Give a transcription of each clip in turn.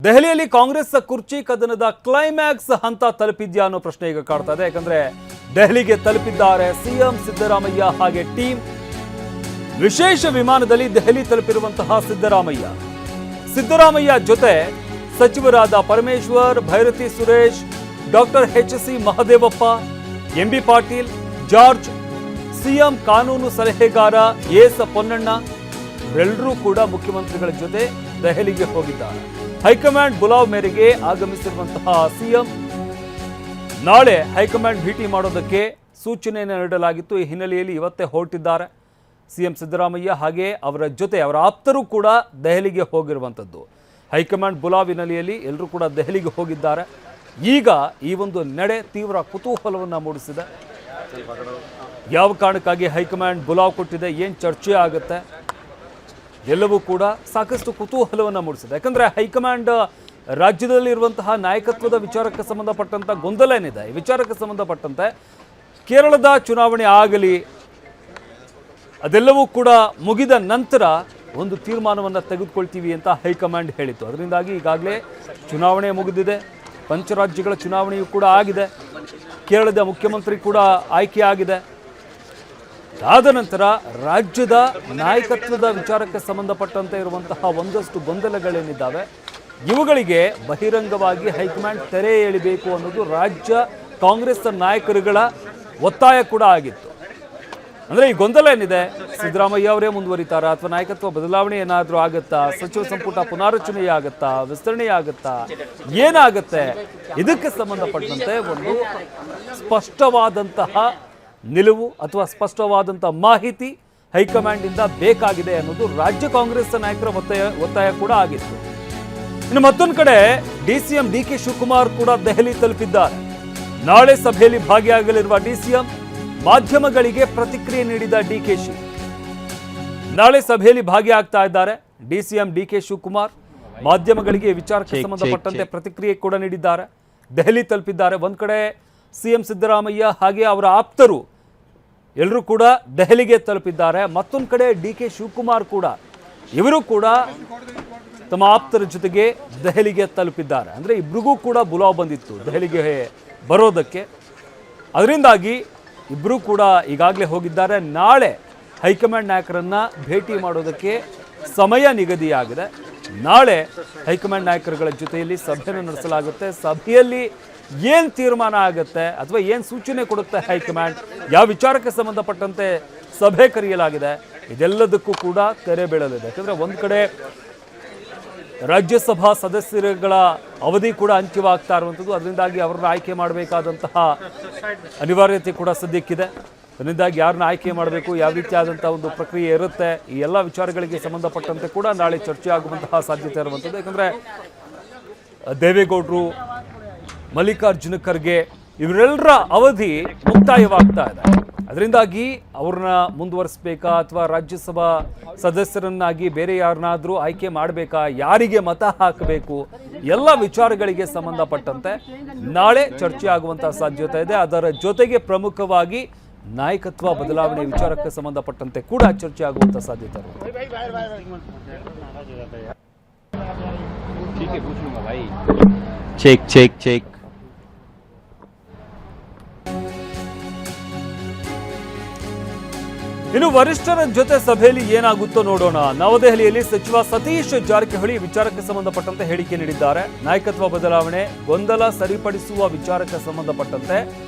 ದೆಹಲಿಯಲ್ಲಿ ಕಾಂಗ್ರೆಸ್ ಕುರ್ಚಿ ಕದನದ ಕ್ಲೈಮ್ಯಾಕ್ಸ್ ಹಂತ ತಲುಪಿದ್ಯಾ ಅನ್ನೋ ಪ್ರಶ್ನೆ ಈಗ ಕಾಡ್ತಾ ಇದೆ. ಯಾಕಂದ್ರೆ ದೆಹಲಿಗೆ ತಲುಪಿದ್ದಾರೆ ಸಿಎಂ ಸಿದ್ದರಾಮಯ್ಯ ಹಾಗೆ ಟೀಮ್. ವಿಶೇಷ ವಿಮಾನದಲ್ಲಿ ದೆಹಲಿ ತಲುಪಿರುವಂತಹ ಸಿದ್ದರಾಮಯ್ಯ ಜೊತೆ ಸಚಿವರಾದ Parameshwar, Byrathi Suresh, doctor H C. Mahadevappa, M B. Patil, George, CM ಕಾನೂನು ಸಲಹೆಗಾರ ಎಸ್ ಪೊನ್ನಣ್ಣ ಎಲ್ಲರೂ ಕೂಡ ಮುಖ್ಯಮಂತ್ರಿಗಳ ಜೊತೆ ದೆಹಲಿಗೆ ಹೋಗಿದ್ದಾರೆ. ಹೈಕಮಾಂಡ್ ಬುಲಾವ್ ಮೇರೆಗೆ ಆಗಮಿಸಿರುವಂತಹ ಸಿಎಂ ನಾಳೆ ಹೈಕಮಾಂಡ್ ಭೇಟಿ ಮಾಡೋದಕ್ಕೆ ಸೂಚನೆಯನ್ನು ನೀಡಲಾಗಿತ್ತು. ಈ ಹಿನ್ನೆಲೆಯಲ್ಲಿ ಇವತ್ತೇ ಹೊರಟಿದ್ದಾರೆ ಸಿಎಂ ಸಿದ್ದರಾಮಯ್ಯ ಹಾಗೆ ಅವರ ಜೊತೆ ಅವರ ಆಪ್ತರು ಕೂಡ ದೆಹಲಿಗೆ ಹೋಗಿರುವಂಥದ್ದು. ಹೈಕಮಾಂಡ್ ಬುಲಾವ್ ಹಿನ್ನೆಲೆಯಲ್ಲಿ ಎಲ್ಲರೂ ಕೂಡ ದೆಹಲಿಗೆ ಹೋಗಿದ್ದಾರೆ. ಈಗ ಈ ಒಂದು ನಡೆ ತೀವ್ರ ಕುತೂಹಲವನ್ನು ಮೂಡಿಸಿದೆ. ಯಾವ ಕಾರಣಕ್ಕಾಗಿ ಹೈಕಮಾಂಡ್ ಬುಲಾವ್ ಕೊಟ್ಟಿದೆ, ಏನು ಚರ್ಚೆ ಆಗುತ್ತೆ, ಎಲ್ಲವೂ ಕೂಡ ಸಾಕಷ್ಟು ಕುತೂಹಲವನ್ನು ಮೂಡಿಸಿದೆ. ಯಾಕಂದರೆ ಹೈಕಮಾಂಡ್ ರಾಜ್ಯದಲ್ಲಿರುವಂತಹ ನಾಯಕತ್ವದ ವಿಚಾರಕ್ಕೆ ಸಂಬಂಧಪಟ್ಟಂಥ ಗೊಂದಲ ಏನಿದೆ, ಈ ವಿಚಾರಕ್ಕೆ ಸಂಬಂಧಪಟ್ಟಂತೆ ಕೇರಳದ ಚುನಾವಣೆ ಆಗಲಿ ಅದೆಲ್ಲವೂ ಕೂಡ ಮುಗಿದ ನಂತರ ಒಂದು ತೀರ್ಮಾನವನ್ನು ತೆಗೆದುಕೊಳ್ತೀವಿ ಅಂತ ಹೈಕಮಾಂಡ್ ಹೇಳಿತ್ತು. ಅದರಿಂದಾಗಿ ಈಗಾಗಲೇ ಚುನಾವಣೆ ಮುಗಿದಿದೆ, ಪಂಚರಾಜ್ಯಗಳ ಚುನಾವಣೆಯೂ ಕೂಡ ಆಗಿದೆ, ಕೇರಳದ ಮುಖ್ಯಮಂತ್ರಿ ಕೂಡ ಆಯ್ಕೆ ಆಗಿದೆ. ಆದ ನಂತರ ರಾಜ್ಯದ ನಾಯಕತ್ವದ ವಿಚಾರಕ್ಕೆ ಸಂಬಂಧಪಟ್ಟಂತೆ ಇರುವಂತಹ ಒಂದಷ್ಟು ಗೊಂದಲಗಳೇನಿದ್ದಾವೆ ಇವುಗಳಿಗೆ ಬಹಿರಂಗವಾಗಿ ಹೈಕಮಾಂಡ್ ತೆರೆ ಎಳಿಬೇಕು ಅನ್ನೋದು ರಾಜ್ಯ ಕಾಂಗ್ರೆಸ್ ನಾಯಕರುಗಳ ಒತ್ತಾಯ ಕೂಡ ಆಗಿತ್ತು. ಅಂದರೆ ಈ ಗೊಂದಲ ಏನಿದೆ, ಸಿದ್ದರಾಮಯ್ಯ ಅವರೇ ಮುಂದುವರಿತಾರಾ ಅಥವಾ ನಾಯಕತ್ವ ಬದಲಾವಣೆ ಏನಾದರೂ ಆಗುತ್ತಾ, ಸಚಿವ ಸಂಪುಟ ಪುನಾರಚನೆ ಆಗುತ್ತಾ, ವಿಸ್ತರಣೆ ಆಗುತ್ತಾ, ಏನಾಗುತ್ತೆ, ಇದಕ್ಕೆ ಸಂಬಂಧಪಟ್ಟಂತೆ ಒಂದು ಸ್ಪಷ್ಟವಾದಂತಹ ನಿಲುವು ಅಥವಾ ಸ್ಪಷ್ಟವಾದಂಥ ಮಾಹಿತಿ ಹೈಕಮಾಂಡಿಂದ ಬೇಕಾಗಿದೆ ಅನ್ನೋದು ರಾಜ್ಯ ಕಾಂಗ್ರೆಸ್ ನಾಯಕರ ಒತ್ತಾಯ ಕೂಡ ಆಗಿತ್ತು. ಇನ್ನು ಮತ್ತೊಂದು ಕಡೆ ಡಿಸಿಎಂ ಡಿ.ಕೆ. ಶಿವಕುಮಾರ್ ಕೂಡ ದೆಹಲಿ ತಲುಪಿದ್ದಾರೆ. ನಾಳೆ ಸಭೆಯಲ್ಲಿ ಭಾಗಿಯಾಗಲಿರುವ ಡಿಸಿಎಂ ಮಾಧ್ಯಮಗಳಿಗೆ ಪ್ರತಿಕ್ರಿಯೆ ನೀಡಿದ ಡಿಕೆಶಿ. ನಾಳೆ ಸಭೆಯಲ್ಲಿ ಭಾಗಿಯಾಗ್ತಾ ಇದ್ದಾರೆ ಡಿಸಿಎಂ ಡಿ.ಕೆ. ಶಿವಕುಮಾರ್. ಮಾಧ್ಯಮಗಳಿಗೆ ವಿಚಾರಕ್ಕೆ ಸಂಬಂಧಪಟ್ಟಂತೆ ಪ್ರತಿಕ್ರಿಯೆ ಕೂಡ ನೀಡಿದ್ದಾರೆ. ದೆಹಲಿ ತಲುಪಿದ್ದಾರೆ. ಒಂದ್ ಕಡೆ ಸಿಎಂ ಸಿದ್ದರಾಮಯ್ಯ ಹಾಗೆ ಅವರ ಆಪ್ತರು ಎಲ್ಲರೂ ಕೂಡ ದೆಹಲಿಗೆ ತಲುಪಿದ್ದಾರೆ. ಮತ್ತೊಂದು ಕಡೆ ಡಿ.ಕೆ. ಶಿವಕುಮಾರ್ ಕೂಡ ಇವರು ಕೂಡ ತಮ್ಮ ಆಪ್ತರ ಜೊತೆಗೆ ದೆಹಲಿಗೆ ತಲುಪಿದ್ದಾರೆ. ಅಂದರೆ ಇಬ್ರಿಗೂ ಕೂಡ ಬುಲಾವ್ ಬಂದಿತ್ತು ದೆಹಲಿಗೆ ಬರೋದಕ್ಕೆ. ಅದರಿಂದಾಗಿ ಇಬ್ಬರೂ ಕೂಡ ಈಗಾಗಲೇ ಹೋಗಿದ್ದಾರೆ. ನಾಳೆ ಹೈಕಮಾಂಡ್ ನಾಯಕರನ್ನ ಭೇಟಿ ಮಾಡೋದಕ್ಕೆ ಸಮಯ ನಿಗದಿಯಾಗಿದೆ. ನಾಳೆ ಹೈಕಮಾಂಡ್ ನಾಯಕರುಗಳ ಜೊತೆಯಲ್ಲಿ ಸಭೆಯನ್ನು ನಡೆಸಲಾಗುತ್ತೆ. ಸಭೆಯಲ್ಲಿ ಏನು ತೀರ್ಮಾನ ಆಗುತ್ತೆ ಅಥವಾ ಏನು ಸೂಚನೆ ಕೊಡುತ್ತೆ ಹೈಕಮಾಂಡ್, ಯಾವ ವಿಚಾರಕ್ಕೆ ಸಂಬಂಧಪಟ್ಟಂತೆ ಸಭೆ ಕರೆಯಲಾಗಿದೆ, ಇದೆಲ್ಲದಕ್ಕೂ ಕೂಡ ತೆರೆ ಬೀಳಲಿದೆ. ಯಾಕಂದರೆ ಒಂದು ಕಡೆ ರಾಜ್ಯಸಭಾ ಸದಸ್ಯರುಗಳ ಅವಧಿ ಕೂಡ ಅಂತ್ಯವಾಗ್ತಾ ಇರುವಂಥದ್ದು. ಅದರಿಂದಾಗಿ ಅವರನ್ನ ಆಯ್ಕೆ ಮಾಡಬೇಕಾದಂತಹ ಅನಿವಾರ್ಯತೆ ಕೂಡ ಸದ್ಯಕ್ಕಿದೆ. ಅದರಿಂದಾಗಿ ಯಾರನ್ನ ಆಯ್ಕೆ ಮಾಡಬೇಕು, ಯಾವ ರೀತಿಯಾದಂಥ ಒಂದು ಪ್ರಕ್ರಿಯೆ ಇರುತ್ತೆ, ಈ ಎಲ್ಲ ವಿಚಾರಗಳಿಗೆ ಸಂಬಂಧಪಟ್ಟಂತೆ ಕೂಡ ನಾಳೆ ಚರ್ಚೆ ಆಗುವಂತಹ ಸಾಧ್ಯತೆ ಇರುವಂಥದ್ದು. ಯಾಕಂದರೆ ದೇವೇಗೌಡರು, ಮಲ್ಲಿಕಾರ್ಜುನ ಖರ್ಗೆ ಇವರೆಲ್ಲರ ಅವಧಿ ಮುಕ್ತಾಯವಾಗ್ತಾ ಇದೆ. ಅದರಿಂದಾಗಿ ಅವ್ರನ್ನ ಮುಂದುವರಿಸಬೇಕಾ ಅಥವಾ ರಾಜ್ಯಸಭಾ ಸದಸ್ಯರನ್ನಾಗಿ ಬೇರೆ ಯಾರನ್ನಾದರೂ ಆಯ್ಕೆ ಮಾಡಬೇಕಾ, ಯಾರಿಗೆ ಮತ ಹಾಕಬೇಕು, ಎಲ್ಲ ವಿಚಾರಗಳಿಗೆ ಸಂಬಂಧಪಟ್ಟಂತೆ ನಾಳೆ ಚರ್ಚೆ ಆಗುವಂತಹ ಸಾಧ್ಯತೆ ಇದೆ. ಅದರ ಜೊತೆಗೆ ಪ್ರಮುಖವಾಗಿ ನಾಯಕತ್ವ ಬದಲಾವಣೆ ವಿಚಾರಕ್ಕೆ ಸಂಬಂಧಪಟ್ಟಂತೆ ಕೂಡ ಚರ್ಚೆ ಆಗುವಂಥ ಸಾಧ್ಯತೆ ಇದೆ. ಇನ್ನು ವರಿಷ್ಠರ ಜೊತೆ ಸಭೆಯಲ್ಲಿ ಏನಾಗುತ್ತೋ ನೋಡೋಣ. ನವದೆಹಲಿಯಲ್ಲಿ ಸಚಿವ ಸತೀಶ್ ಜಾರಕಿಹೊಳಿ ವಿಚಾರಕ್ಕೆ ಸಂಬಂಧಪಟ್ಟಂತೆ ಹೇಳಿಕೆ ನೀಡಿದ್ದಾರೆ. ನಾಯಕತ್ವ ಬದಲಾವಣೆ ಗೊಂದಲ ಸರಿಪಡಿಸುವ ವಿಚಾರಕ್ಕೆ ಸಂಬಂಧಪಟ್ಟಂತೆ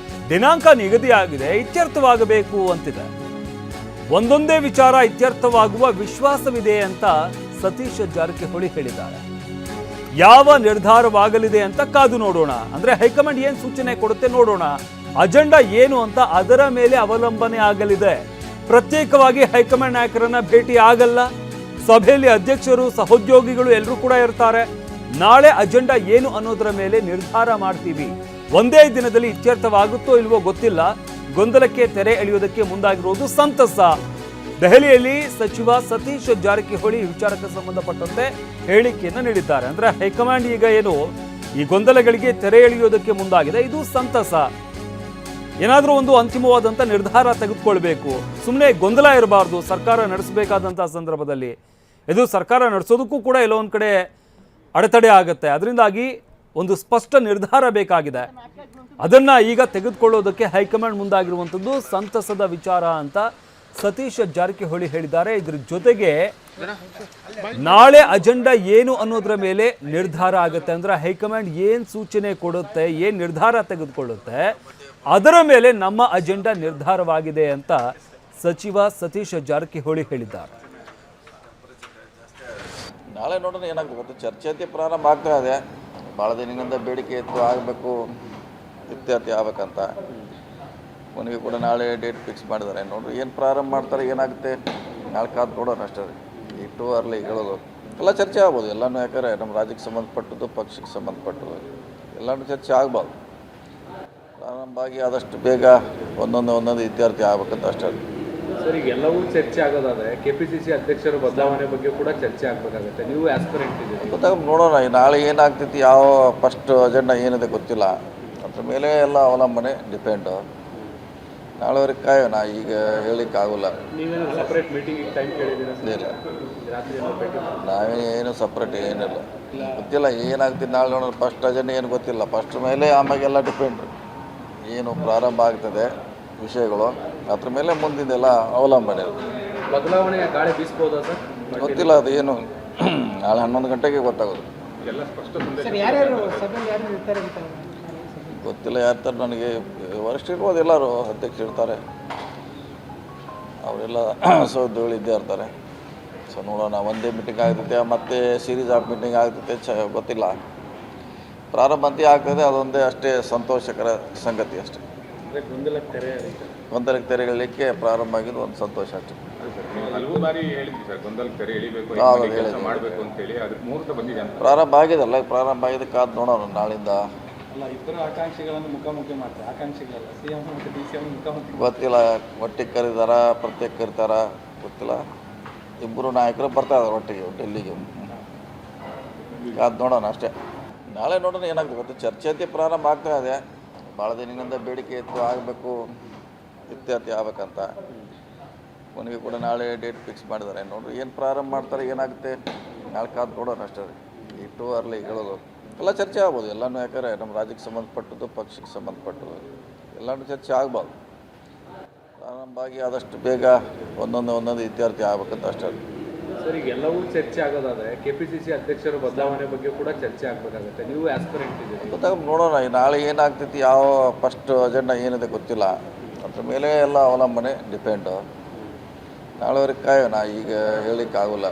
ದಿನಾಂಕ ನಿಗದಿಯಾಗಿದೆ, ಇತ್ಯರ್ಥವಾಗಬೇಕು ಅಂತಿದೆ. ಒಂದೊಂದೇ ವಿಚಾರ ಇತ್ಯರ್ಥವಾಗುವ ವಿಶ್ವಾಸವಿದೆ ಅಂತ ಸತೀಶ್ ಜಾರಕಿಹೊಳಿ ಹೇಳಿದ್ದಾರೆ. ಯಾವ ನಿರ್ಧಾರವಾಗಲಿದೆ ಅಂತ ಕಾದು ನೋಡೋಣ. ಅಂದ್ರೆ ಹೈಕಮಾಂಡ್ ಏನು ಸೂಚನೆ ಕೊಡುತ್ತೆ ನೋಡೋಣ. ಅಜೆಂಡಾ ಏನು ಅಂತ ಅದರ ಮೇಲೆ ಅವಲಂಬನೆ ಆಗಲಿದೆ. ಪ್ರತ್ಯೇಕವಾಗಿ ಹೈಕಮಾಂಡ್ ನಾಯಕರನ್ನ ಭೇಟಿ ಆಗಲ್ಲ. ಸಭೆಯಲ್ಲಿ ಅಧ್ಯಕ್ಷರು, ಸಹೋದ್ಯೋಗಿಗಳು ಎಲ್ಲರೂ ಕೂಡ ಇರ್ತಾರೆ. ನಾಳೆ ಅಜೆಂಡಾ ಏನು ಅನ್ನೋದರ ಮೇಲೆ ನಿರ್ಧಾರ ಮಾಡ್ತೀವಿ. ಒಂದೇ ದಿನದಲ್ಲಿ ಇತ್ಯರ್ಥವಾಗುತ್ತೋ ಇಲ್ವೋ ಗೊತ್ತಿಲ್ಲ. ಗೊಂದಲಕ್ಕೆ ತೆರೆ ಎಳೆಯೋದಕ್ಕೆ ಮುಂದಾಗಿರುವುದು ಸಂತಸ. ದೆಹಲಿಯಲ್ಲಿ ಸಚಿವ ಸತೀಶ್ ಜಾರಕಿಹೊಳಿ ವಿಚಾರಕ್ಕೆ ಸಂಬಂಧಪಟ್ಟಂತೆ ಹೇಳಿಕೆಯನ್ನು ನೀಡಿದ್ದಾರೆ. ಅಂದ್ರೆ ಹೈಕಮಾಂಡ್ ಈಗ ಏನು ಈ ಗೊಂದಲಗಳಿಗೆ ತೆರೆ ಎಳೆಯೋದಕ್ಕೆ ಮುಂದಾಗಿದೆ, ಇದು ಸಂತಸ. ಏನಾದರೂ ಒಂದು ಅಂತಿಮವಾದಂಥ ನಿರ್ಧಾರ ತೆಗೆದುಕೊಳ್ಬೇಕು. ಸುಮ್ಮನೆ ಗೊಂದಲ ಇರಬಾರ್ದು ಸರ್ಕಾರ ನಡೆಸಬೇಕಾದಂಥ ಸಂದರ್ಭದಲ್ಲಿ. ಇದು ಸರ್ಕಾರ ನಡೆಸೋದಕ್ಕೂ ಕೂಡ ಎಲ್ಲೋ ಒಂದು ಕಡೆ ಅಡೆತಡೆ ಆಗುತ್ತೆ. ಅದರಿಂದಾಗಿ ಒಂದು ಸ್ಪಷ್ಟ ನಿರ್ಧಾರ ಬೇಕಾಗಿದೆ. ಅದನ್ನು ಈಗ ತೆಗೆದುಕೊಳ್ಳೋದಕ್ಕೆ ಹೈಕಮಾಂಡ್ ಮುಂದಾಗಿರುವಂಥದ್ದು ಸಂತಸದ ವಿಚಾರ ಅಂತ ಸತೀಶ್ ಜಾರಕಿಹೊಳಿ ಹೇಳಿದ್ದಾರೆ. ಇದ್ರ ಜೊತೆಗೆ ನಾಳೆ ಅಜೆಂಡಾ ಏನು ಅನ್ನೋದ್ರ ಮೇಲೆ ನಿರ್ಧಾರ ಆಗುತ್ತೆ. ಅಂದ್ರೆ ಹೈಕಮಾಂಡ್ ಏನು ಸೂಚನೆ ಕೊಡುತ್ತೆ, ಏನು ನಿರ್ಧಾರ ತೆಗೆದುಕೊಳ್ಳುತ್ತೆ, ಅದರ ಮೇಲೆ ನಮ್ಮ ಅಜೆಂಡಾ ನಿರ್ಧಾರವಾಗಿದೆ ಅಂತ ಸಚಿವ ಸತೀಶ್ ಜಾರಕಿಹೊಳಿ ಹೇಳಿದ್ದಾರೆ. ನಾಳೆ ನೋಡೋಣ ಏನಾಗ್ತದೆ ಗೊತ್ತು. ಚರ್ಚೆ ಅಂತ ಪ್ರಾರಂಭ ಆಗ್ತಾ ಇದೆ. ಭಾಳ ದಿನಗಳಿಂದ ಬೇಡಿಕೆ ಇತ್ತು, ಆಗಬೇಕು, ಇತ್ಯರ್ಥ ಆಗ್ಬೇಕಂತ. ಕೊನೆಗೆ ಕೂಡ ನಾಳೆ ಡೇಟ್ ಫಿಕ್ಸ್ ಮಾಡಿದ್ದಾರೆ. ನೋಡ್ರಿ ಏನು ಪ್ರಾರಂಭ ಮಾಡ್ತಾರೆ, ಏನಾಗುತ್ತೆ ನಾಳೆ ಕಾದು ನೋಡೋಣ ಅಷ್ಟೇ. ಈ ಟೂ ಅರ್ಲಿ ಹೇಳೋದು ಎಲ್ಲ ಚರ್ಚೆ ಆಗ್ಬೋದು ಎಲ್ಲನೂ. ಯಾಕಂದರೆ ನಮ್ಮ ರಾಜ್ಯಕ್ಕೆ ಸಂಬಂಧಪಟ್ಟದ್ದು, ಪಕ್ಷಕ್ಕೆ ಸಂಬಂಧಪಟ್ಟದ್ದು ಎಲ್ಲನೂ ಚರ್ಚೆ ಆಗ್ಬಾರ್ದು. ಪ್ರಾರಂಭ ಆಗಿ ಆದಷ್ಟು ಬೇಗ ಒಂದೊಂದು ಇತ್ಯರ್ಥ ಆಗ್ಬೇಕಂತ ಅಷ್ಟೇ. ಸರ್, ಈಗ ಎಲ್ಲವೂ ಚರ್ಚೆ ಆಗೋದಾದ್ರೆ KPCC ಅಧ್ಯಕ್ಷರ ಬದಲಾವಣೆ ಬಗ್ಗೆ ಕೂಡ ಚರ್ಚೆ ಆಗಬೇಕಾಗುತ್ತೆ. ನೀವು ಆಸ್ಪಿರೆಂಟ್ ಇದ್ದೀರಿ, ಗೊತ್ತಾಗ ನೋಡೋಣ ನಾಳೆ ಏನಾಗ್ತೈತಿ, ಯಾವ ಫಸ್ಟ್ ಅಜೆಂಡಾ ಏನಿದೆ ಗೊತ್ತಿಲ್ಲ. ಅದ್ರ ಮೇಲೆ ಎಲ್ಲ ಅವಲಂಬನೆ ಡಿಪೆಂಡು. ನಾಳೆವರೆಗೆ ಕಾಯೋಣ, ಈಗ ಹೇಳಿಕ್ಕಾಗೋಲ್ಲ. ನೀವೇನು ಸಪ್ರೇಟ್ ಮೀಟಿಂಗ್ ಟೈಮ್ ಕೇಳಿದ್ದೀರಾ? ಇಲ್ಲ, ರಾತ್ರಿ ನಾವೇನು ಸಪ್ರೇಟ್ ಏನಿಲ್ಲ, ಗೊತ್ತಿಲ್ಲ ಏನಾಗ್ತದೆ ನಾಳೆ ನೋಡೋಣ. ಫಸ್ಟ್ ಅಜೆಂಡಾ ಏನು ಗೊತ್ತಿಲ್ಲ. ಫಸ್ಟ್ ಮೇಲೆ ಆಮೇಲೆಲ್ಲ ಡಿಪೆಂಡ್ ಏನು ಪ್ರಾರಂಭ ಆಗ್ತದೆ ವಿಷಯಗಳು, ಅದ್ರ ಮೇಲೆ ಮುಂದಿದೆಲ್ಲ ಅವಲಂಬನೆ. ಬದಲಾವಣೆ ಗಾಳಿ ಬೀಸ್ಬೋದಾ ಸರ್? ಗೊತ್ತಿಲ್ಲ, ಅದು ಏನು ನಾಳೆ 11 ಗಂಟೆಗೆ ಗೊತ್ತಾಗೋದು. ಎಲ್ಲ ಸ್ಪಷ್ಟ ಗೊತ್ತಿಲ್ಲ ಯಾರ್ತಾರೆ ನನಗೆ. ವರಿಷ್ಠ ಇರ್ಬೋದು, ಎಲ್ಲರೂ ಅಧ್ಯಕ್ಷ ಇರ್ತಾರೆ, ಅವರೆಲ್ಲ ಸೌದಗಳು ಇದ್ದೇ ಇರ್ತಾರೆ. ಸೊ ನೋಡೋಣ, ಒಂದೇ ಮೀಟಿಂಗ್ ಆಗ್ತೈತೆ ಮತ್ತೆ ಸೀರೀಸ್ ಆಫ್ ಮೀಟಿಂಗ್ ಆಗ್ತೈತೆ ಗೊತ್ತಿಲ್ಲ. ಪ್ರಾರಂಭ ಅಂತ ಆಗ್ತದೆ, ಅದೊಂದೇ ಅಷ್ಟೇ ಸಂತೋಷಕರ ಸಂಗತಿ ಅಷ್ಟೇ. ಗೊಂದಲಕ್ಕೆ ತೆರೆಗಳಿಗೆ ಪ್ರಾರಂಭ ಆಗಿದ್ದು ಒಂದು ಸಂತೋಷ ಅಷ್ಟೇ. ಹಲವು ಬಾರಿ ಹೇಳಿದ್ವಿ ಸರ್, ಗೊಂದಲಕ್ಕೆ ತೆರೆ ಎಳಿಬೇಕು, ಮಾಡಬೇಕು ಅಂತೇಳಿ. ಅದಕ್ಕೆ ಮುಹೂರ್ತ ಬಂದಿದೆ. ಪ್ರಾರಂಭ ಆಗಿದಲ್ಲ, ಪ್ರಾರಂಭ ಆಗಿದ್ದಕ್ಕೆ ಕಾದು ನೋಡೋಣ ನಾಳಿಂದ. ಇಬ್ಬರು ಆಕಾಂಕ್ಷಿಗಳನ್ನು ಮುಖಾಮುಖಿ ಮಾಡ್ತಾರೆ. ಆಕಾಂಕ್ಷಿಗಳಲ್ಲ, CM ಮತ್ತು DCM ಮುಖಾಮುಖಿ. ಗೊತ್ತಿಲ್ಲ, ಒಟ್ಟಿಗೆ ಕರೀತಾರ, ಪ್ರತ್ಯೇಕ ಕರೀತಾರ, ಗೊತ್ತಿಲ್ಲ. ಇಬ್ಬರು ನಾಯಕರು ಬರ್ತಾ ಇದ್ದಾರೆ ಒಟ್ಟಿಗೆ ಡೆಲ್ಲಿಗೆ. ಕಾದು ನೋಡೋಣ ಅಷ್ಟೇ. ನಾಳೆ ನೋಡೋಣ ಏನಾಗ್ತದೆ ಗೊತ್ತು. ಚರ್ಚೆ ಅಂತ ಪ್ರಾರಂಭ ಆಗ್ತಾ ಇದೆ. ಭಾಳ ದಿನಗಳಿಂದ ಬೇಡಿಕೆ ಇತ್ತು, ಆಗಬೇಕು, ಇತ್ಯರ್ಥ ಆಗ್ಬೇಕಂತ. ಕೊನೆಗೆ ಕೂಡ ನಾಳೆ ಡೇಟ್ ಫಿಕ್ಸ್ ಮಾಡಿದ್ದಾರೆ. ನೋಡ್ರಿ ಏನು ಪ್ರಾರಂಭ ಮಾಡ್ತಾರೆ, ಏನಾಗುತ್ತೆ ನಾಳೆ ಕಾದು ನೋಡೋಣ ಅಷ್ಟೇ. ಈ ಟೂ ಅರ್ಲಿ ಹೇಳೋದು ಎಲ್ಲ ಚರ್ಚೆ ಆಗ್ಬೋದು ಎಲ್ಲನೂ. ಯಾಕಂದರೆ ನಮ್ಮ ರಾಜ್ಯಕ್ಕೆ ಸಂಬಂಧಪಟ್ಟದ್ದು, ಪಕ್ಷಕ್ಕೆ ಸಂಬಂಧಪಟ್ಟದ್ದು ಎಲ್ಲನೂ ಚರ್ಚೆ ಆಗ್ಬಾರ್ದು. ಪ್ರಾರಂಭ ಆಗಿ ಆದಷ್ಟು ಬೇಗ ಒಂದೊಂದು ಇತ್ಯರ್ಥ ಆಗ್ಬೇಕಂತ ಅಷ್ಟೇ. ಸರ್, ಈಗ ಎಲ್ಲವೂ ಚರ್ಚೆ ಆಗೋದಾದ್ರೆ KPCC ಅಧ್ಯಕ್ಷರ ಬದಲಾವಣೆ ಬಗ್ಗೆ ಕೂಡ ಚರ್ಚೆ ಆಗಬೇಕಾಗುತ್ತೆ. ನೀವು ಆಸ್ಪಿರೆಂಟ್ ಇದ್ದೀರಿ, ಗೊತ್ತಾಗ ನೋಡೋಣ ನಾಳೆ ಏನಾಗ್ತೈತಿ, ಯಾವ ಫಸ್ಟ್ ಅಜೆಂಡಾ ಏನಿದೆ ಗೊತ್ತಿಲ್ಲ. ಅದ್ರ ಮೇಲೆ ಎಲ್ಲ ಅವಲಂಬನೆ ಡಿಪೆಂಡು. ನಾಳೆವರೆಗೆ ಕಾಯೋಣ, ಈಗ ಹೇಳಿಕ್ಕಾಗೋಲ್ಲ.